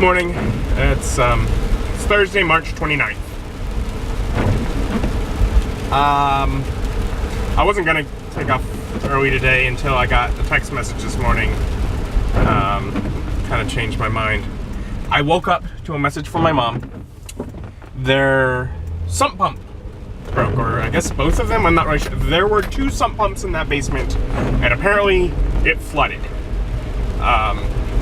Morning. It's Thursday, March 29th. I wasn't gonna take off early today until I got a text message this morning. Kind of changed my mind. I woke up to a message from my mom. Their sump pump broke, or I guess both of them, I'm not really sure. There were two sump pumps in that basement, and apparently it flooded.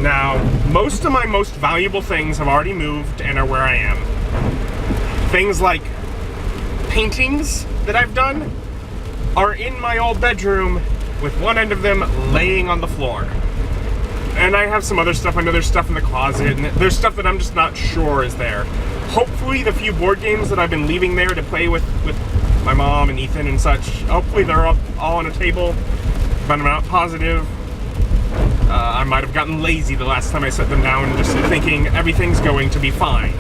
Now, most of my most valuable things have already moved and are where I am. Things like paintings that I've done are in my old bedroom with one end of them laying on the floor. And I have some other stuff. I know there's stuff in the closet, and there's stuff that I'm just not sure is there. Hopefully the few board games that I've been leaving there to play with my mom and Ethan and such, hopefully they're all on a table, but I'm not positive. I might have gotten lazy the last time I set them down, just thinking everything's going to be fine.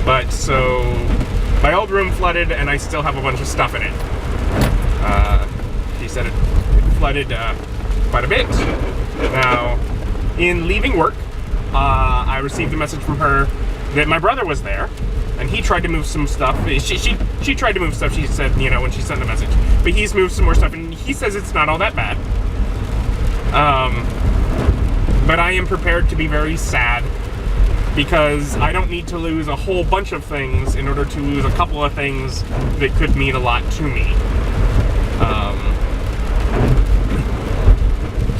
But so, my old room flooded and I still have a bunch of stuff in it. She said it flooded quite a bit. Now, in leaving work, I received a message from her that my brother was there, and he tried to move some stuff. She tried to move stuff, she said, you know, when she sent the message. But he's moved some more stuff, and he says it's not all that bad. But I am prepared to be very sad, because I don't need to lose a whole bunch of things in order to lose a couple of things that could mean a lot to me.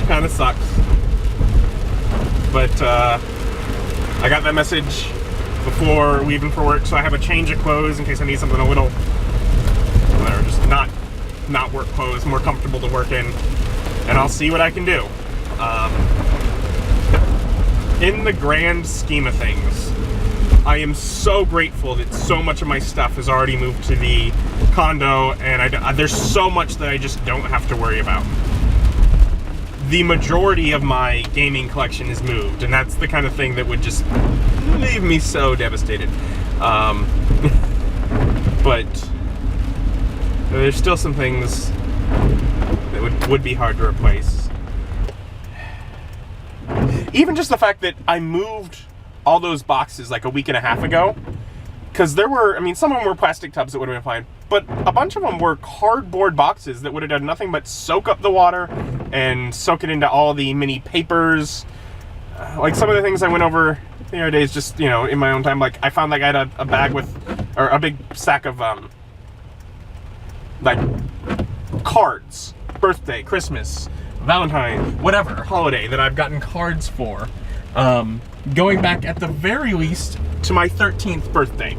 Kind of sucks. But I got that message before leaving for work, so I have a change of clothes in case I need something a little, whatever, just not work clothes, more comfortable to work in, and I'll see what I can do. In the grand scheme of things, I am so grateful that so much of my stuff has already moved to the condo, and there's so much that I just don't have to worry about. The majority of my gaming collection is moved, and that's the kind of thing that would just leave me so devastated. But there's still some things that would be hard to replace. Even just the fact that I moved all those boxes like a week and a half ago, because there were, I mean, some of them were plastic tubs that would have been fine, but a bunch of them were cardboard boxes that would have done nothing but soak up the water and soak it into all the mini papers. Like some of the things I went over the other days, just, you know, in my own time, like I found like I had a bag with, or a big stack of, like cards, birthday, Christmas, Valentine, whatever, holiday that I've gotten cards for. Going back at the very least to my 13th birthday.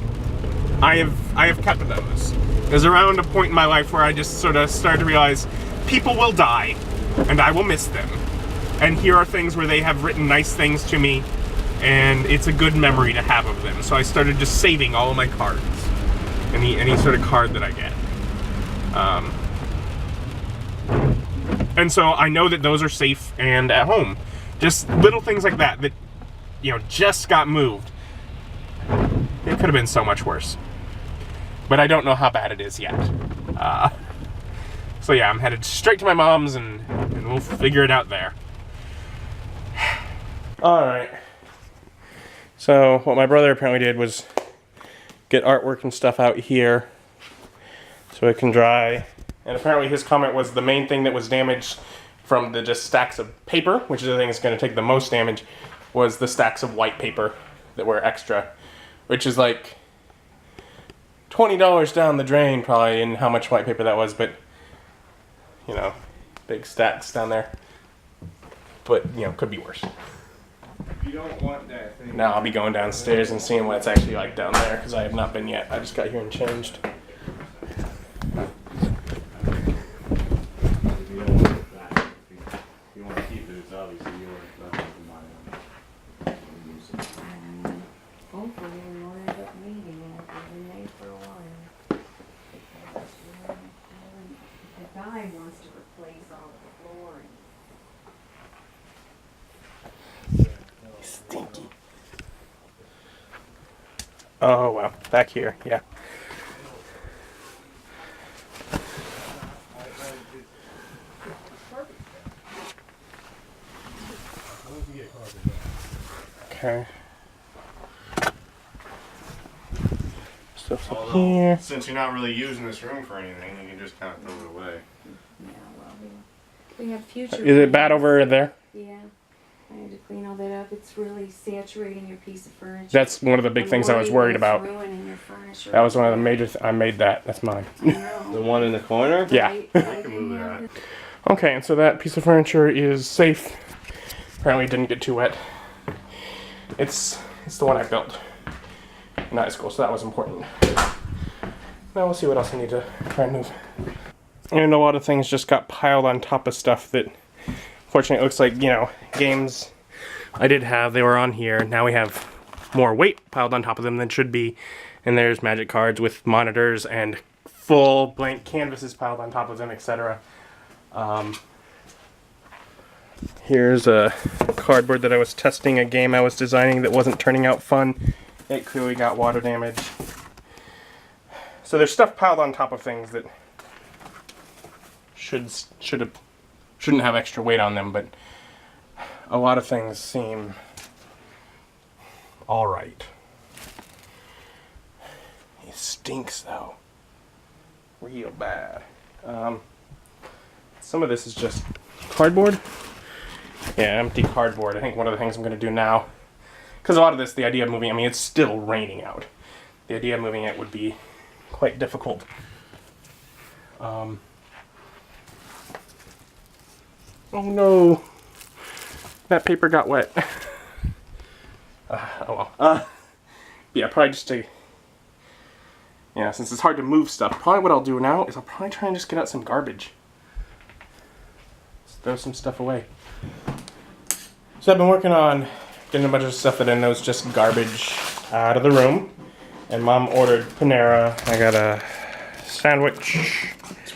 I have kept those. There's around a point in my life where I just sort of started to realize people will die and I will miss them. And here are things where they have written nice things to me, and it's a good memory to have of them. So I started just saving all of my cards. Any sort of card that I get. And so I know that those are safe and at home. Just little things like that, you know, just got moved. It could have been so much worse. But I don't know how bad it is yet. So yeah, I'm headed straight to my mom's and we'll figure it out there. Alright. So what my brother apparently did was get artwork and stuff out here so it can dry. And apparently his comment was the main thing that was damaged from the just stacks of paper, which is the thing that's going to take the most damage, was the stacks of white paper that were extra, which is like $20 down the drain probably in how much white paper that was, but you know, big stacks down there. But, you know, could be worse. You don't want that thing. Now I'll be going downstairs and seeing what it's actually like down there, because I have not been yet. I just got here and changed. Wants to replace all the flooring. Stinky. Oh wow, back here, yeah. Once you get carpet down. Okay. Stuff's up Although, here. since you're not really using this room for anything, you can just kind of throw it away. Yeah, well, we have future. Is it bad plans. over there? Yeah. I had to clean all that up. It's really saturating your piece of furniture. That's one of the big things I was worried that about. it's ruining your furniture. That was one of the major. I made that. That's mine. I know. The one in the corner? Yeah. Right? I can move that. Okay, and so that piece of furniture is safe. Apparently, it didn't get too wet. It's the one I built in high school, so that was important. Now we'll see what else I need to try and move. And a lot of things just got piled on top of stuff that, fortunately, it looks like, you know, games I did have, they were on here. Now we have more weight piled on top of them than should be. And there's magic cards with monitors and full blank canvases piled on top of them, etc. Here's a cardboard that I was testing a game I was designing that wasn't turning out fun. It clearly got water damage. So there's stuff piled on top of things that shouldn't have extra weight on them, but a lot of things seem all right. It stinks though, real bad. Some of this is just cardboard. Yeah, empty cardboard. I think one of the things I'm going to do now, because a lot of this, the idea of moving, I mean, it's still raining out. The idea of moving it would be quite difficult. Oh no, that paper got wet. Oh well. Yeah, probably just to, yeah, since it's hard to move stuff, probably what I'll do now is I'll probably try and just get out some garbage. Just throw some stuff away. So I've been working on getting a bunch of stuff that I know is just garbage out of the room. And Mom ordered Panera. I got a sandwich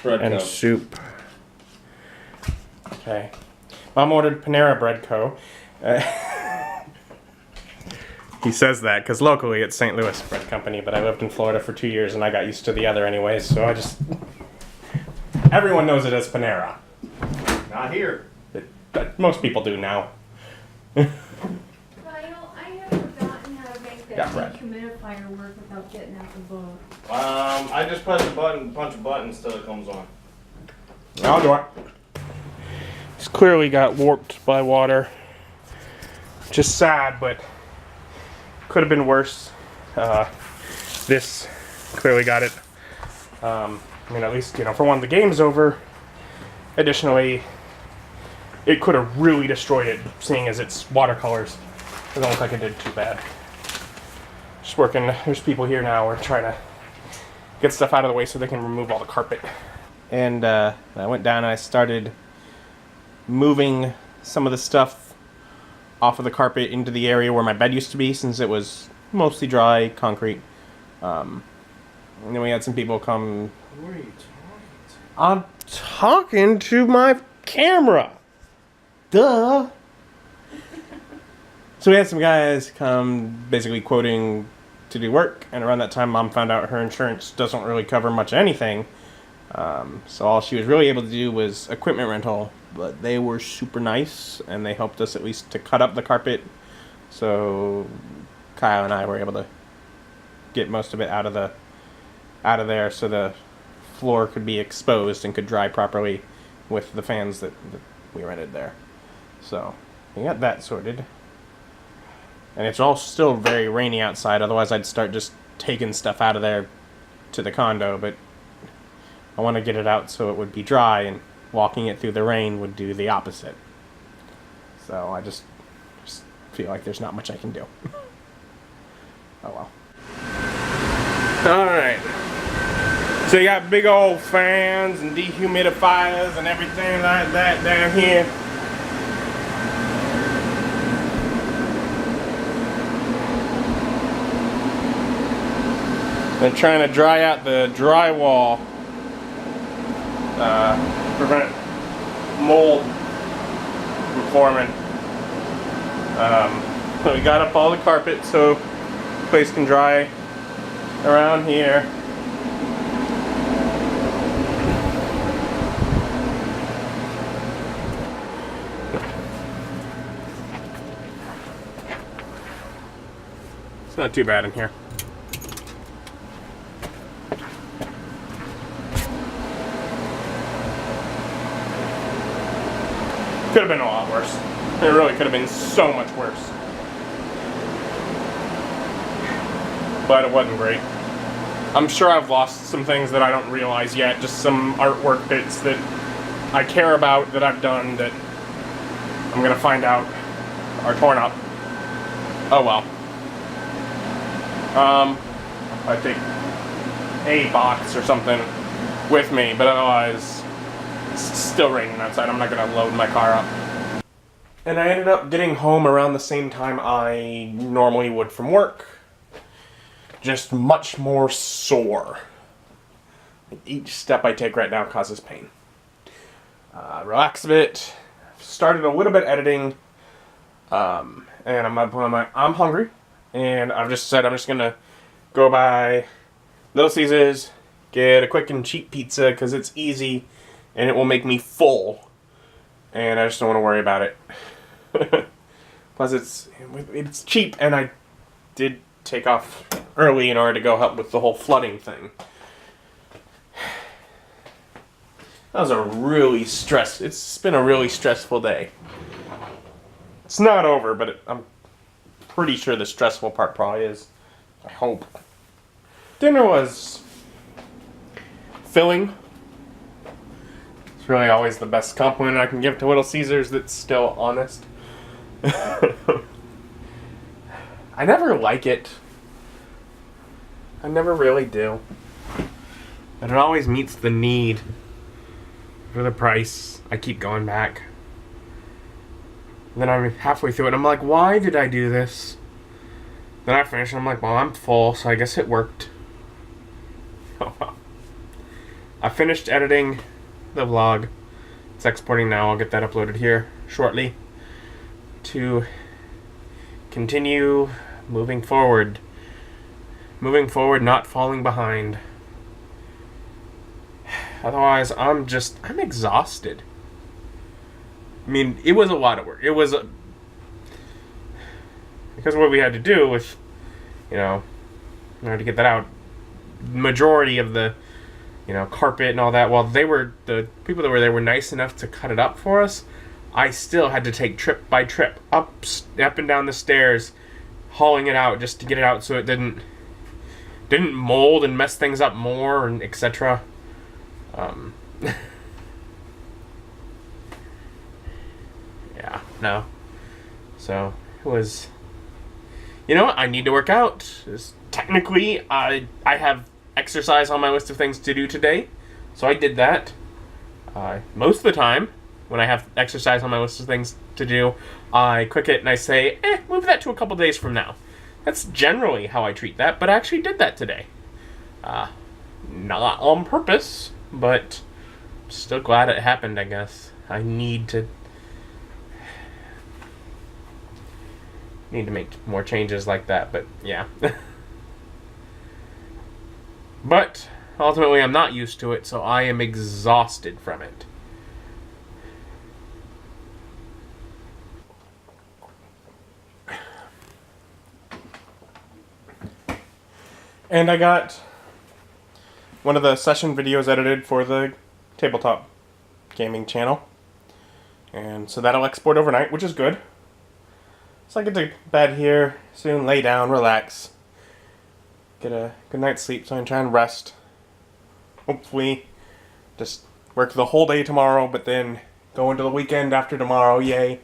and soup. Okay. Mom ordered Panera Bread Co. He says that because locally it's St. Louis Bread Company, but I lived in Florida for 2 years and I got used to the other anyways, so I just... Everyone knows it as Panera. Not here. Most people do now. Kyle, I have forgotten how to make that Yeah, right. dehumidifier work without getting out the book. I just press a button, bunch of buttons till it comes on. I'll do it. It's clearly got warped by water. Just sad, but could have been worse. This clearly got it. I mean, at least, you know, for one, the game's over. Additionally, it could have really destroyed it, seeing as it's watercolors. It don't look like it did too bad. Just working, there's people here now, we're trying to get stuff out of the way so they can remove all the carpet. And I went down and I started moving some of the stuff off of the carpet into the area where my bed used to be, since it was mostly dry concrete. And then we had some people come. Who are you talking to? I'm talking to my camera. Duh. So we had some guys come basically quoting to do work, and around that time Mom found out her insurance doesn't really cover much anything. So all she was really able to do was equipment rental, but they were super nice and they helped us at least to cut up the carpet. So Kyle and I were able to get most of it out of there so the floor could be exposed and could dry properly with the fans that we rented there. So we got that sorted. And it's all still very rainy outside, otherwise I'd start just taking stuff out of there to the condo, but I want to get it out so it would be dry, and walking it through the rain would do the opposite. So I just feel like there's not much I can do. Oh well. Alright. So you got big old fans and dehumidifiers and everything like that down here. Been trying to dry out the drywall, prevent mold from forming. We got up all the carpet so the place can dry around here. It's not too bad in here. Could have been a lot worse. It really could have been so much worse. But it wasn't great. I'm sure I've lost some things that I don't realize yet. Just some artwork bits that I care about that I've done that I'm gonna find out are torn up. Oh well. I take a box or something with me, but otherwise it's still raining outside. I'm not gonna load my car up. And I ended up getting home around the same time I normally would from work. Just much more sore. Each step I take right now causes pain. Relax a bit. Started a little bit editing. And I'm hungry. And I've just said I'm just gonna go by Little Caesars, get a quick and cheap pizza because it's easy and it will make me full. And I just don't want to worry about it. Plus it's cheap, and I did take off early in order to go help with the whole flooding thing. That was it's been a really stressful day. It's not over, but I'm pretty sure the stressful part probably is. I hope. Dinner was filling. It's really always the best compliment I can give to Little Caesars that's still honest. I never like it. I never really do. But it always meets the need. For the price, I keep going back. And then I'm halfway through it, and I'm like, why did I do this? Then I finish, and I'm like, well, I'm full, so I guess it worked. Oh well. I finished editing the vlog. It's exporting now. I'll get that uploaded here shortly. To continue moving forward. Moving forward, not falling behind. Otherwise, I'm exhausted. I mean, it was a lot of work. It was because of what we had to do with, in order to get that out. Majority of the, carpet and all that. While the people that were there were nice enough to cut it up for us, I still had to take trip by trip up and down the stairs, hauling it out just to get it out so it didn't mold and mess things up more, and etc. Yeah, no. So it was. You know what? I need to work out. Technically, I have exercise on my list of things to do today, so I did that. Most of the time, when I have exercise on my list of things to do, I click it and I say, move that to a couple days from now. That's generally how I treat that, but I actually did that today. Not on purpose, but still glad it happened, I guess. I need to make more changes like that, but yeah. But ultimately I'm not used to it, so I am exhausted from it. And I got one of the session videos edited for the tabletop gaming channel. And so that'll export overnight, which is good. So I get to bed here soon, lay down, relax. Get a good night's sleep so I can try and rest. Hopefully just work the whole day tomorrow, but then go into the weekend after tomorrow, yay.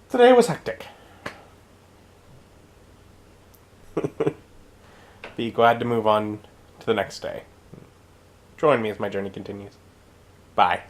Today was hectic. Be glad to move on to the next day. Join me as my journey continues. Bye.